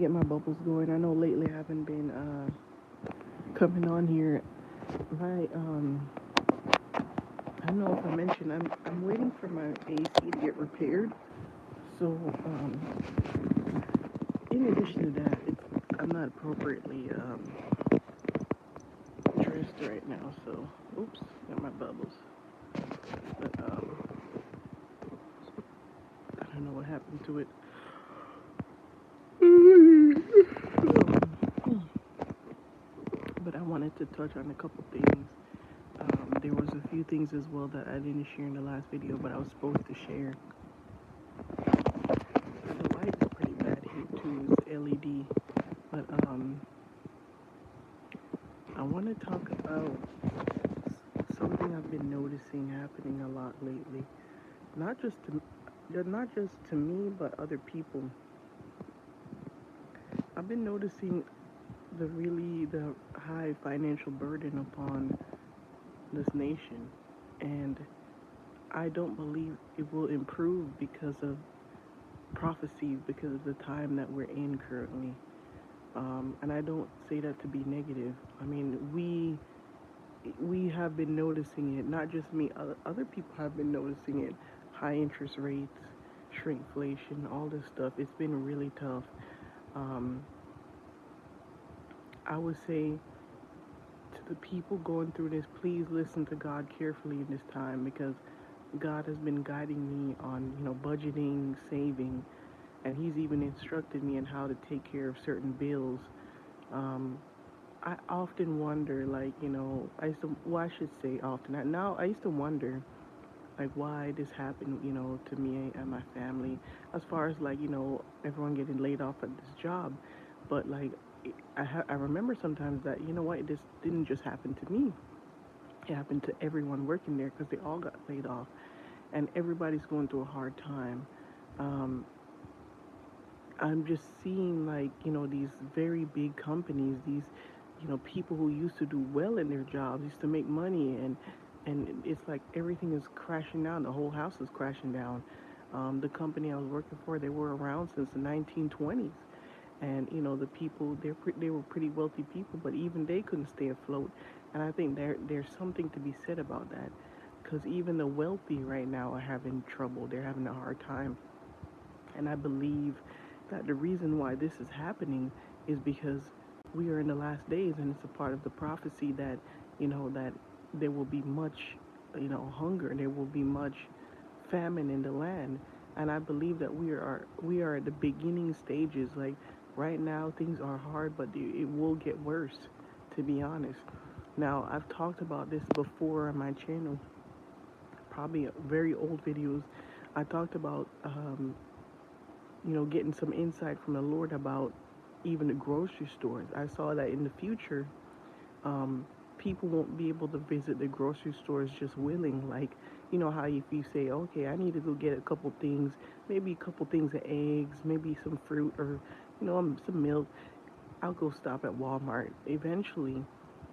get my bubbles going. I know lately I haven't been coming on here. My I don't know if I mentioned I'm waiting for my AC to get repaired. So in addition to that, I'm not appropriately dressed right now. So oops, got my bubbles. But I don't know what happened to it. But I wanted to touch on a couple things. There was a few things as well that I didn't share in the last video, but I was supposed to share. The light is pretty bad here too. It's LED, but I want to talk about something I've been noticing happening a lot lately. Not just to me, but other people. I've been noticing the high financial burden upon this nation, and I don't believe it will improve because of prophecy, because of the time that we're in currently. And I don't say that to be negative. I mean, we have been noticing it. Not just me. Other people have been noticing it. High interest rates, shrinkflation, all this stuff. It's been really tough. Um, I would say to the people going through this, please listen to God carefully in this time, because God has been guiding me on, budgeting, saving, and He's even instructed me on how to take care of certain bills. Um, I often wonder, like, I used to, well, I should say often. Now, I used to wonder, like, why this happened, to me and my family, as far as, like, everyone getting laid off at this job. But, like, I remember sometimes that, what, this didn't just happen to me. It happened to everyone working there, because they all got laid off. And everybody's going through a hard time. Um, I'm just seeing, like, these very big companies, these, people who used to do well in their jobs, used to make money, and it's like everything is crashing down. The whole house is crashing down. The company I was working for, they were around since the 1920s, and the people, they were pretty wealthy people, but even they couldn't stay afloat. And I think there's something to be said about that, because even the wealthy right now are having trouble. They're having a hard time, and I believe that the reason why this is happening is because we are in the last days, and it's a part of the prophecy that, that there will be much, hunger, there will be much famine in the land. And I believe that we are at the beginning stages. Like, right now, things are hard, but it will get worse, to be honest. Now, I've talked about this before on my channel, probably very old videos. I talked about getting some insight from the Lord about even the grocery stores. I saw that in the future, um, people won't be able to visit the grocery stores just willing. Like, how if you say, okay, I need to go get a couple things, maybe a couple things of eggs, maybe some fruit, or, some milk, I'll go stop at Walmart. Eventually,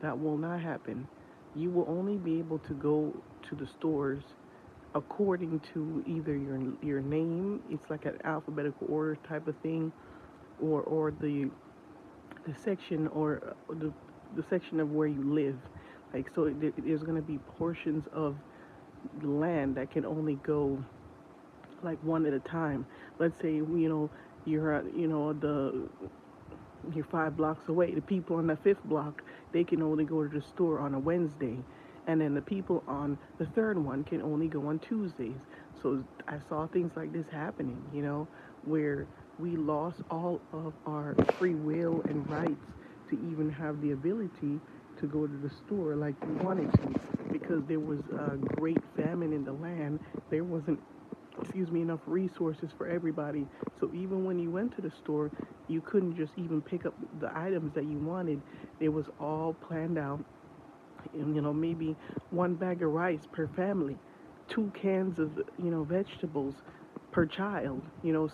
that will not happen. You will only be able to go to the stores according to either your name. It's like an alphabetical order type of thing, or the section, or the section of where you live. Like, so there's going to be portions of the land that can only go like one at a time. Let's say, you're the you're 5 blocks away. The people on the fifth block, they can only go to the store on a Wednesday, and then the people on the third one can only go on Tuesdays. So I saw things like this happening, where we lost all of our free will and rights to even have the ability to go to the store like we wanted to, because there was a great famine in the land. There wasn't, enough resources for everybody. So even when you went to the store, you couldn't just even pick up the items that you wanted. It was all planned out. And, maybe one bag of rice per family, 2 cans of, vegetables per child.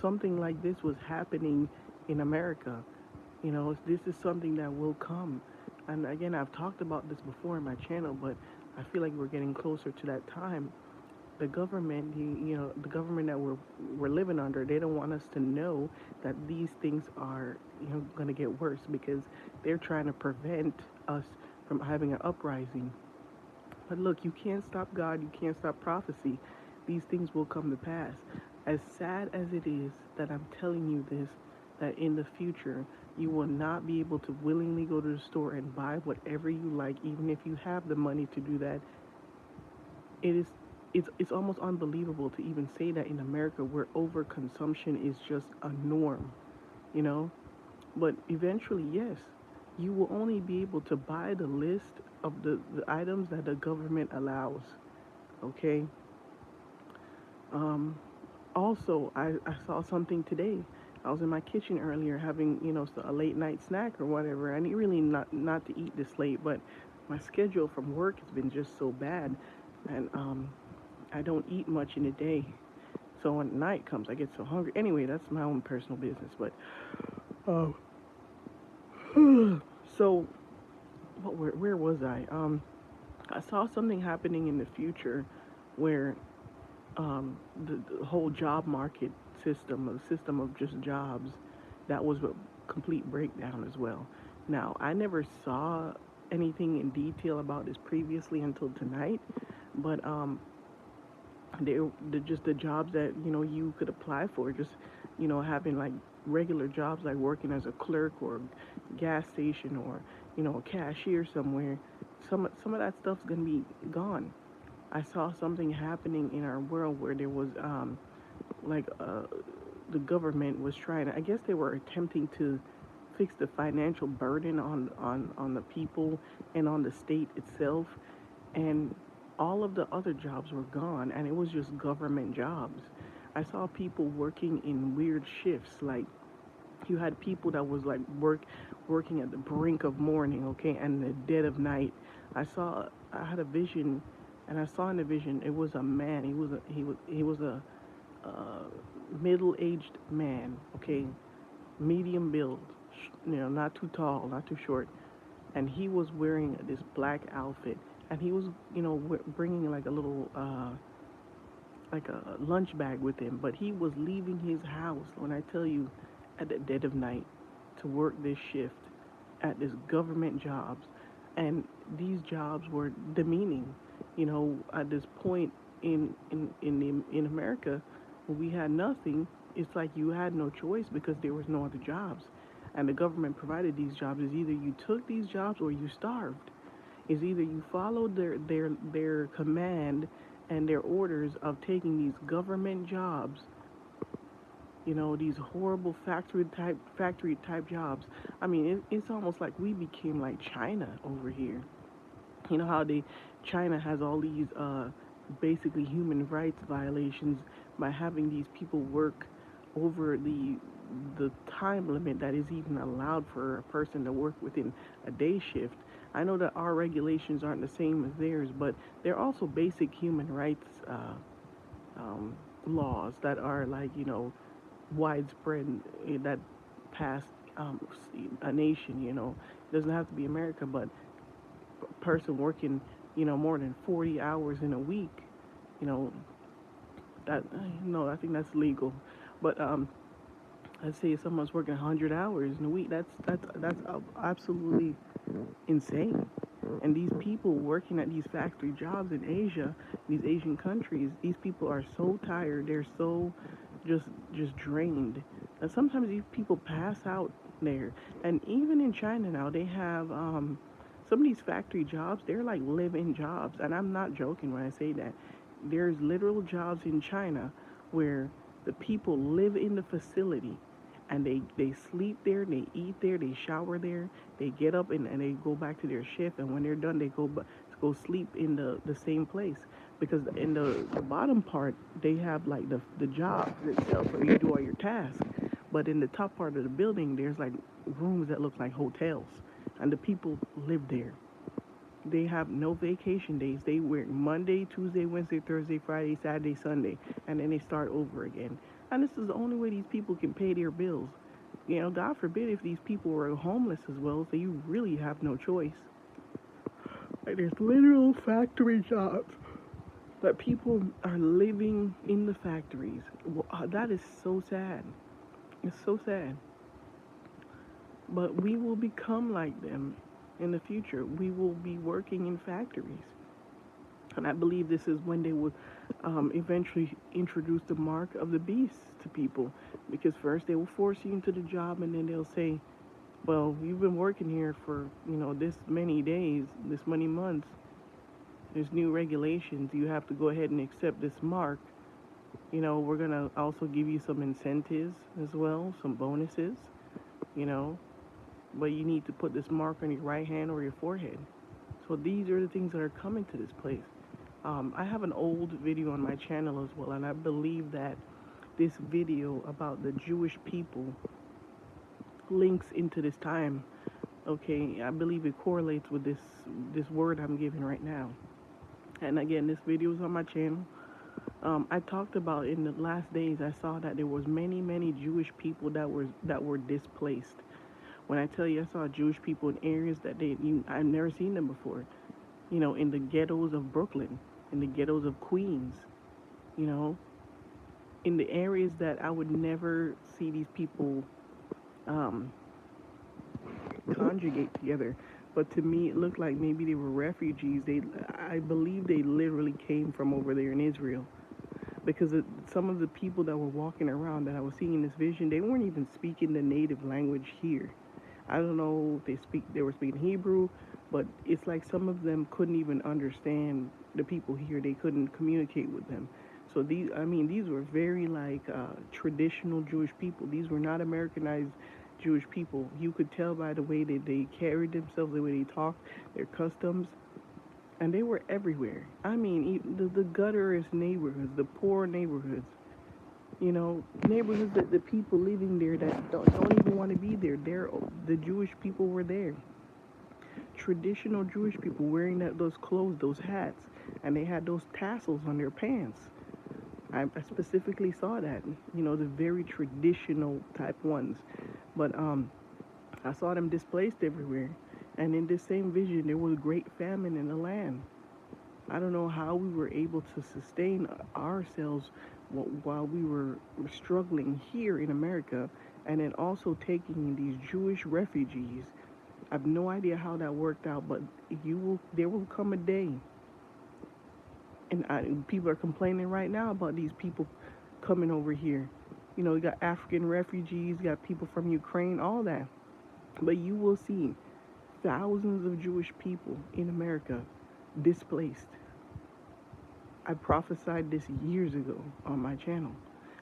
Something like this was happening in America. This is something that will come. And again, I've talked about this before in my channel, but I feel like we're getting closer to that time. the government, the government that we're living under, they don't want us to know that these things are, going to get worse because they're trying to prevent us from having an uprising. But look, you can't stop God, you can't stop prophecy. These things will come to pass. As sad as it is that I'm telling you this, that in the future you will not be able to willingly go to the store and buy whatever you like, even if you have the money to do that. It is it's almost unbelievable to even say that in America where overconsumption is just a norm, you know? But eventually, yes, you will only be able to buy the list of the items that the government allows. Okay. Um, Also, I saw something today. I was in my kitchen earlier having, a late night snack or whatever. I need really not to eat this late, but my schedule from work has been just so bad, and I don't eat much in a day. So when night comes, I get so hungry. Anyway, that's my own personal business. But um, so where was I? I saw something happening in the future where the whole job market system, a system of just jobs, that was a complete breakdown as well. Now, I never saw anything in detail about this previously until tonight, but they're just the jobs that you could apply for, just having like regular jobs like working as a clerk or gas station or a cashier somewhere. Some of that stuff's gonna be gone. I saw something happening in our world where there was like the government was trying to, I guess they were attempting to fix the financial burden on the people and on the state itself, and all of the other jobs were gone and it was just government jobs. I saw people working in weird shifts, like you had people that was like working at the brink of morning, okay, and the dead of night. I had a vision, and I saw in the vision it was a man. He was a middle-aged man, okay, medium build, not too tall, not too short, and he was wearing this black outfit, and he was, bringing like a little, like a lunch bag with him, but he was leaving his house, when I tell you, at the dead of night to work this shift at this government jobs, and these jobs were demeaning. At this point in America, when we had nothing, it's like you had no choice because there was no other jobs, and the government provided these jobs. Is either you took these jobs or you starved. Is either you followed their command and their orders of taking these government jobs, these horrible factory type jobs. I mean, it's almost like we became like China over here. You know how China has all these basically human rights violations by having these people work over the time limit that is even allowed for a person to work within a day shift. I know that our regulations aren't the same as theirs, but they're also basic human rights um, laws that are like widespread, that pass a nation. It doesn't have to be America, but a person working more than 40 hours in a week, you know that no, I think that's legal. But let's say if someone's working 100 hours in a week, that's absolutely insane. And these people working at these factory jobs in Asia, these Asian countries, these people are so tired. They're so just drained. And sometimes these people pass out there. And even in China now, they have some of these factory jobs. They're like live-in jobs, and I'm not joking when I say that. There's literal jobs in China where the people live in the facility and they sleep there, they eat there, they shower there, they get up and they go back to their shift, and when they're done they go sleep in the same place, because in the bottom part they have like the job itself where you do all your tasks, but in the top part of the building there's like rooms that look like hotels, and the people live there. They have no vacation days. They work Monday, Tuesday, Wednesday, Thursday, Friday, Saturday, Sunday, and then they start over again. And this is the only way these people can pay their bills. God forbid if these people were homeless as well, so you really have no choice. Like, there's literal factory jobs But people are living in the factories. That is so sad. It's so sad. But we will become like them in the future. We will be working in factories. And I believe this is when they will eventually introduce the mark of the beast to people. Because first they will force you into the job, and then they'll say, well, you've been working here for, this many days, this many months. There's new regulations. You have to go ahead and accept this mark. We're going to also give you some incentives as well, some bonuses, you know, but you need to put this mark on your right hand or your forehead. So these are the things that are coming to this place. I have an old video on my channel as well, and I believe that this video about the Jewish people links into this time. Okay, I believe it correlates with this word I'm giving right now. And again, this video is on my channel. I talked about in the last days. I saw that there was many Jewish people that were displaced. When I tell you, I saw Jewish people in areas that I've never seen them before. In the ghettos of Brooklyn, in the ghettos of Queens, in the areas that I would never see these people conjugate together. But to me, it looked like maybe they were refugees. I believe they literally came from over there in Israel, because some of the people that were walking around that I was seeing in this vision, they weren't even speaking the native language here. I don't know if they were speaking Hebrew, but it's like some of them couldn't even understand the people here. They couldn't communicate with them. So these were very traditional Jewish people. These were not Americanized Jewish people. You could tell by the way that they carried themselves, the way they talked, their customs, and they were everywhere. The gutterous neighborhoods, the poor neighborhoods, neighborhoods that the people living there that don't even want to be there. The Jewish people were there. Traditional Jewish people wearing those clothes, those hats, and they had those tassels on their pants. I specifically saw that, the very traditional type ones. But I saw them displaced everywhere. And in this same vision, there was great famine in the land. I don't know how we were able to sustain ourselves while we were struggling here in America, and then also taking in these Jewish refugees. I have no idea how that worked out, but there will come a day, and people are complaining right now about these people coming over here. You got African refugees, you got people from Ukraine, all that. But you will see thousands of Jewish people in America displaced. I prophesied this years ago on my channel,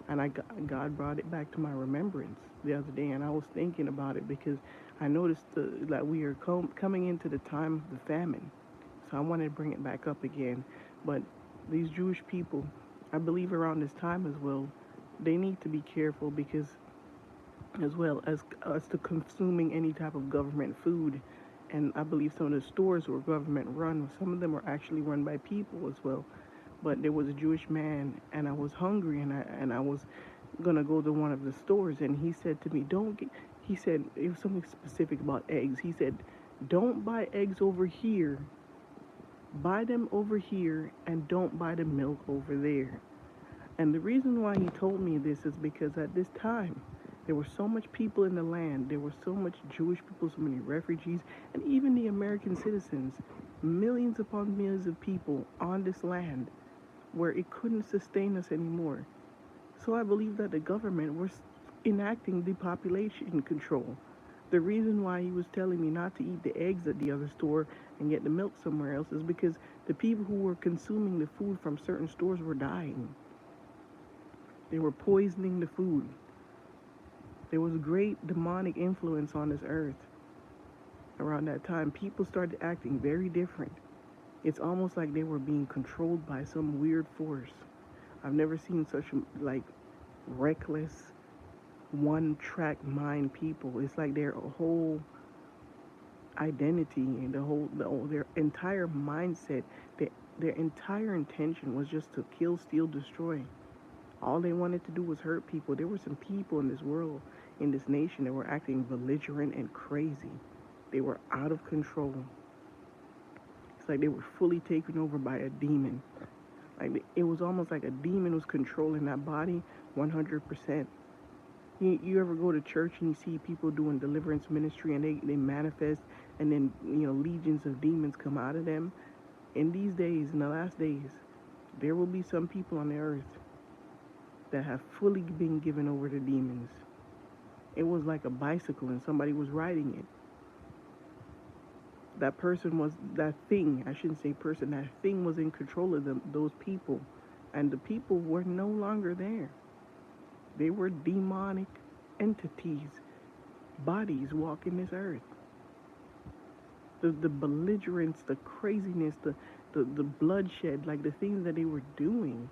and God brought it back to my remembrance the other day, and I was thinking about it because I noticed that we are coming into the time of the famine. So I wanted to bring it back up again. But these Jewish people, I believe around this time as well, they need to be careful, because as well as to consuming any type of government food. And I believe some of the stores were government run. Some of them were actually run by people as well. But there was a Jewish man, and I was hungry, and I was gonna go to one of the stores, and he said to me, he said, it was something specific about eggs. He said, don't buy eggs over here. Buy them over here, and don't buy the milk over there. And the reason why he told me this is because at this time, there were so much people in the land. There were so much Jewish people, so many refugees, and even the American citizens, millions upon millions of people on this land, where it couldn't sustain us anymore. So I believe that the government was enacting depopulation control. The reason why he was telling me not to eat the eggs at the other store and get the milk somewhere else is because the people who were consuming the food from certain stores were dying. They were poisoning the food. There was great demonic influence on this earth around that time. People started acting very different. It's almost like they were being controlled by some weird force. I've never seen such reckless, one-track mind people. It's like their whole identity and their entire mindset, their entire intention was just to kill, steal, destroy. All they wanted to do was hurt people. There were some people in this world, in this nation, that were acting belligerent and crazy. They were out of control. It's like they were fully taken over by a demon. Like it was almost like a demon was controlling that body 100%. You ever go to church and you see people doing deliverance ministry and they manifest and then legions of demons come out of them? In these days, in the last days, there will be some people on the earth that have fully been given over to demons. It was like a bicycle and somebody was riding it. That person was, that thing, I shouldn't say person, that thing was in control of them, those people. And the people were no longer there. They were demonic entities, bodies walking this earth. The belligerence, the craziness, the bloodshed, like the things that they were doing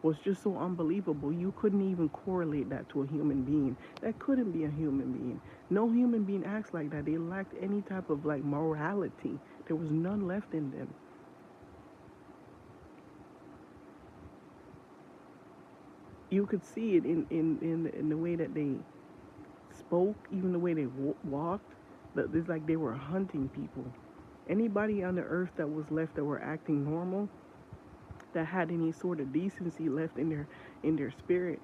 was just so unbelievable. You couldn't even correlate that to a human being. That couldn't be a human being. No human being acts like that. They lacked any type of like morality. There was none left in them. You could see it in the way that they spoke, even the way they walked. It's like they were hunting people. Anybody on the earth that was left that were acting normal, that had any sort of decency left in their spirit,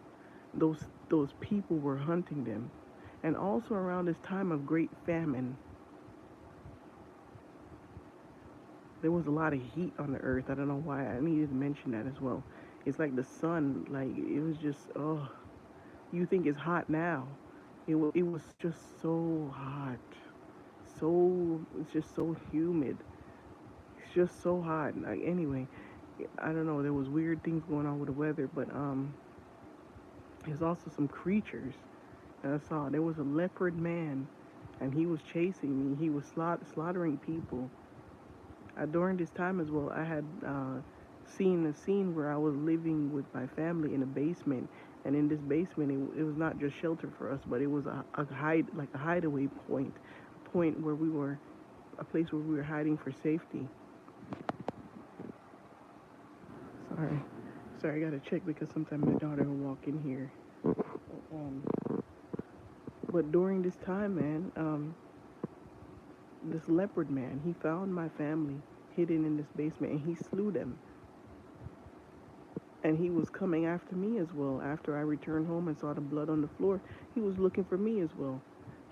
those people were hunting them. And also around this time of Great Famine, there was a lot of heat on the earth. I don't know why. I needed to mention that as well. It's like the sun, like it was just, oh, you think it's hot now. It was just so hot. It's just so humid. It's just so hot. Like, anyway, I don't know. There was weird things going on with the weather, but there's also some creatures that I saw. There was a leopard man, and he was chasing me. He was slaughtering people. During this time as well, I had seen a scene where I was living with my family in a basement, and in this basement, it was not just shelter for us, but it was a hideaway point, a point where we were, a place where we were hiding for safety. Sorry, I gotta check because sometimes my daughter will walk in here. Um, but during this time, man, this leopard man, he found my family hidden in this basement and he slew them. And he was coming after me as well. After I returned home and saw the blood on the floor, he was looking for me as well.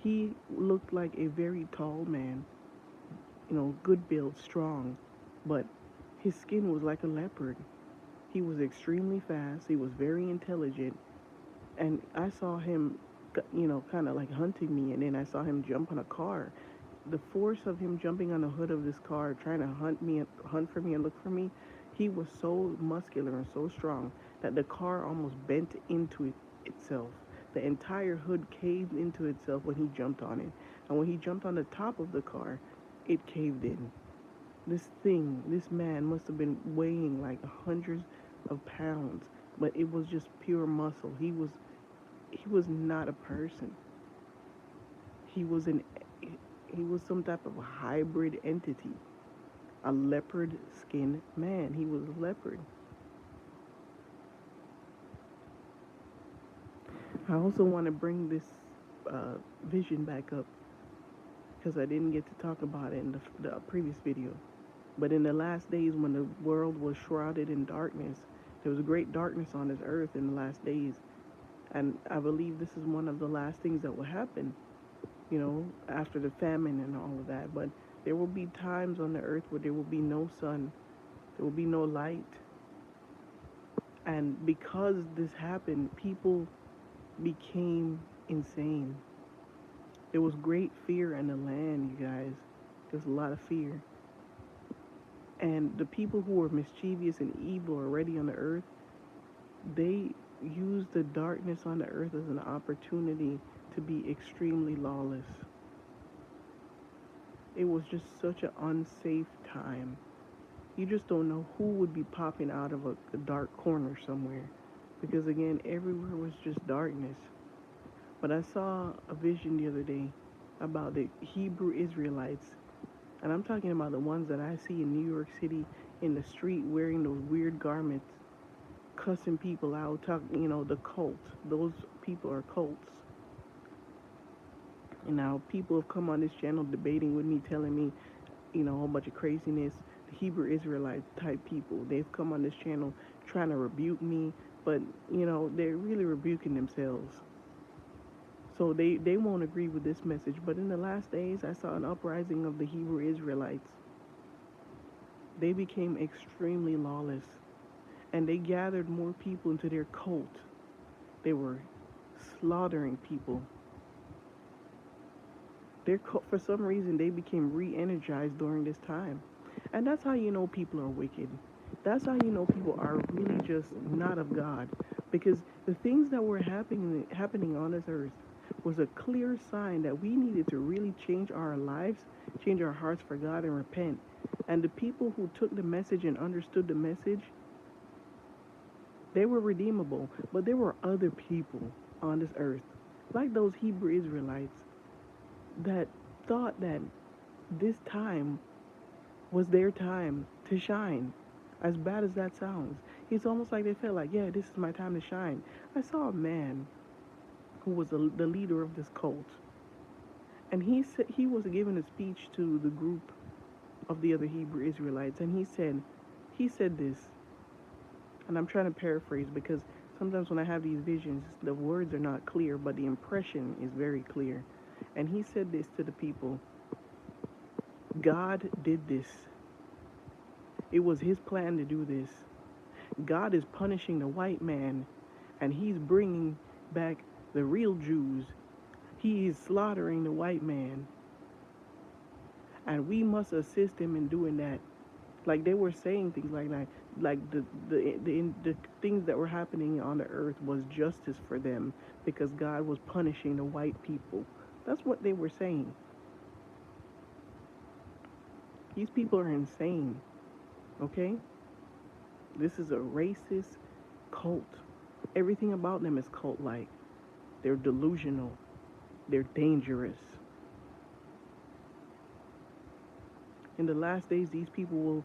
He looked like a very tall man, good build, strong, but his skin was like a leopard. He was extremely fast. He was very intelligent. And I saw him, kind of like hunting me. And then I saw him jump on a car. The force of him jumping on the hood of this car, trying to hunt for me and look for me, he was so muscular and so strong that the car almost bent into itself. The entire hood caved into itself when he jumped on it. And when he jumped on the top of the car, it caved in. This man must have been weighing like hundreds of pounds, but it was just pure muscle. He was not a person. He was some type of hybrid entity. A leopard skinned man. He was a leopard. I also want to bring this vision back up because I didn't get to talk about it in the previous video. But in the last days, when the world was shrouded in darkness, there was a great darkness on this earth in the last days. And I believe this is one of the last things that will happen, after the famine and all of that. But there will be times on the earth where there will be no sun, there will be no light. And because this happened, people became insane. There was great fear in the land, you guys. There's a lot of fear. And the people who were mischievous and evil already on the earth, they used the darkness on the earth as an opportunity to be extremely lawless. It was just such an unsafe time. You just don't know who would be popping out of a dark corner somewhere. Because again, everywhere was just darkness. But I saw a vision the other day about the Hebrew Israelites. And I'm talking about the ones that I see in New York City in the street wearing those weird garments, cussing people out, the cult. Those people are cults. And now people have come on this channel debating with me, telling me, a whole bunch of craziness. Hebrew Israelite type people. They've come on this channel trying to rebuke me, but they're really rebuking themselves. So they won't agree with this message. But in the last days, I saw an uprising of the Hebrew Israelites. They became extremely lawless, and they gathered more people into their cult. They were slaughtering people. For some reason, they became re-energized during this time. And that's how you know people are wicked. That's how you know people are really just not of God. Because the things that were happening on this earth was a clear sign that we needed to really change our lives, change our hearts for God, and repent. And the people who took the message and understood the message, they were redeemable. But there were other people on this earth, like those Hebrew Israelites, that thought that this time was their time to shine. As bad as that sounds, it's almost like they felt like, yeah, this is my time to shine. I saw a man who was the leader of this cult, and he was giving a speech to the group of the other Hebrew Israelites, and he said this, and I'm trying to paraphrase because sometimes when I have these visions, the words are not clear, but the impression is very clear. And he said this to the people: God did this. It was his plan to do this. God is punishing the white man, and he's bringing back the real Jews. He is slaughtering the white man, and we must assist him in doing that. Like, they were saying things like that, like the things that were happening on the earth was justice for them because God was punishing the white people. That's what they were saying. These people are insane, okay? This is a racist cult. Everything about them is cult-like. They're delusional. They're dangerous. In the last days, these people will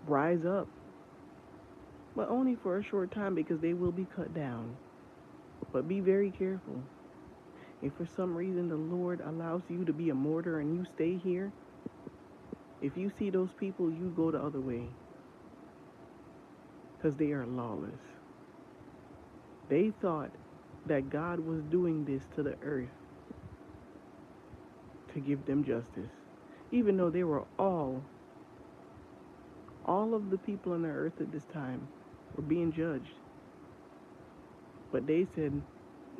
rise up, but only for a short time because they will be cut down. But be very careful. If for some reason the Lord allows you to be a martyr and you stay here, if you see those people, you go the other way. Because they are lawless. They thought that God was doing this to the earth to give them justice. Even though they were all of the people on the earth at this time were being judged. But they said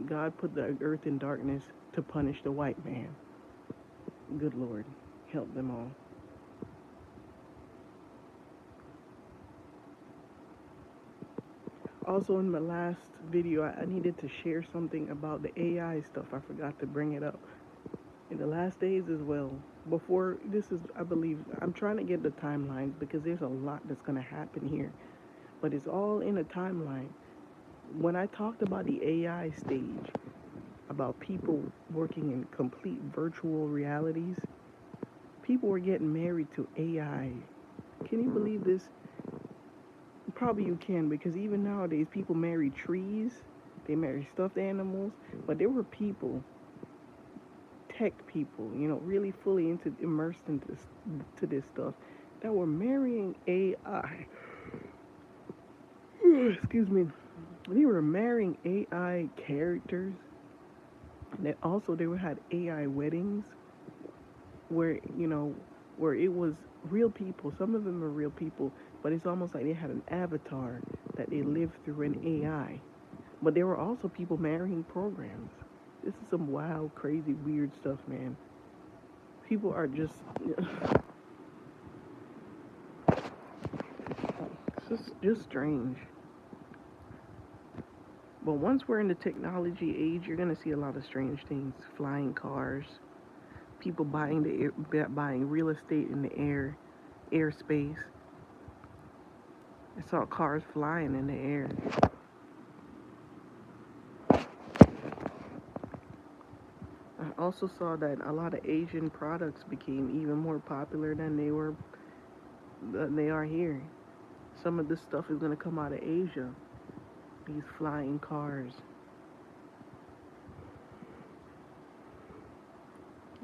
God put the earth in darkness to punish the white man. Good Lord, help them all. Also, in my last video, I needed to share something about the AI stuff. I forgot to bring it up. In the last days as well. Before, this is, I believe, I'm trying to get the timelines because there's a lot that's going to happen here. But it's all in a timeline. When I talked about the AI stage, about people working in complete virtual realities, people were getting married to AI. Can you believe this? Probably you can, because even nowadays people marry trees, they marry stuffed animals, but there were people, tech people, really fully immersed into this stuff, that were marrying AI. Excuse me. They were marrying AI characters. And they had AI weddings where it was real people. Some of them are real people, but it's almost like they had an avatar that they lived through an AI. But there were also people marrying programs. This is some wild, crazy, weird stuff, man. People are just just strange. But once we're in the technology age, you're gonna see a lot of strange things: flying cars, people buying real estate in the airspace. I saw cars flying in the air. I also saw that a lot of Asian products became even more popular than they are here. Some of this stuff is gonna come out of Asia. These flying cars.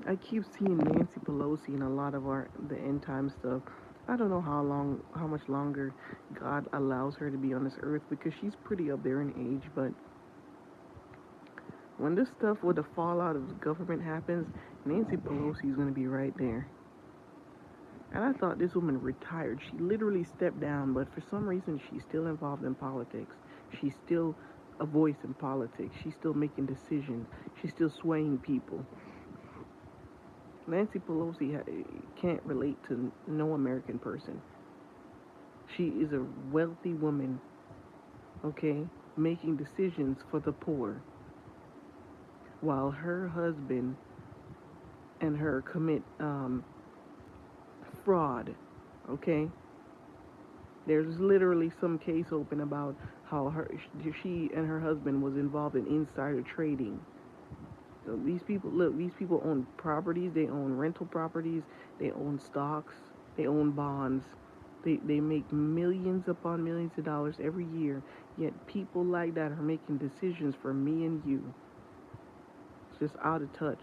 I keep seeing Nancy Pelosi in a lot of the end time stuff. I don't know how much longer God allows her to be on this earth because she's pretty up there in age. But when this stuff with the fallout of the government happens, Nancy Pelosi is going to be right there. And I thought this woman retired. She literally stepped down, but for some reason she's still involved in politics. She's still a voice in politics. She's still making decisions. She's still swaying people. Nancy Pelosi can't relate to no American person. She is a wealthy woman, okay, making decisions for the poor, while her husband and her commit fraud, okay? There's literally some case open about how she and her husband was involved in insider trading. So these people, look, these people own properties, they own rental properties, they own stocks, they own bonds. They make millions upon millions of dollars every year, yet people like that are making decisions for me and you. It's just out of touch.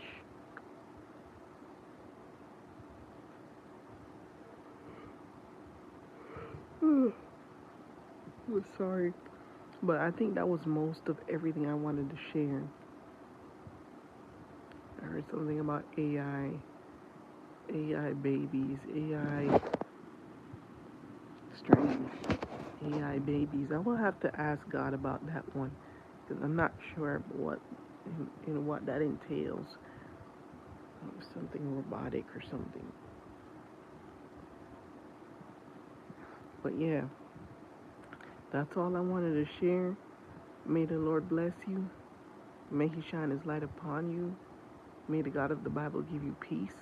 I'm sorry. But I think that was most of everything I wanted to share. I heard something about AI babies, AI strange, AI babies. I will have to ask God about that one because I'm not sure what what that entails. Something robotic or something. But yeah, that's all I wanted to share. May the Lord bless you. May He shine His light upon you. May the God of the Bible give you peace,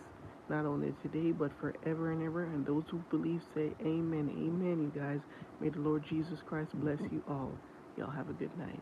not only today, but forever and ever. And those who believe say amen. Amen, you guys. May the Lord Jesus Christ bless you all. Y'all have a good night.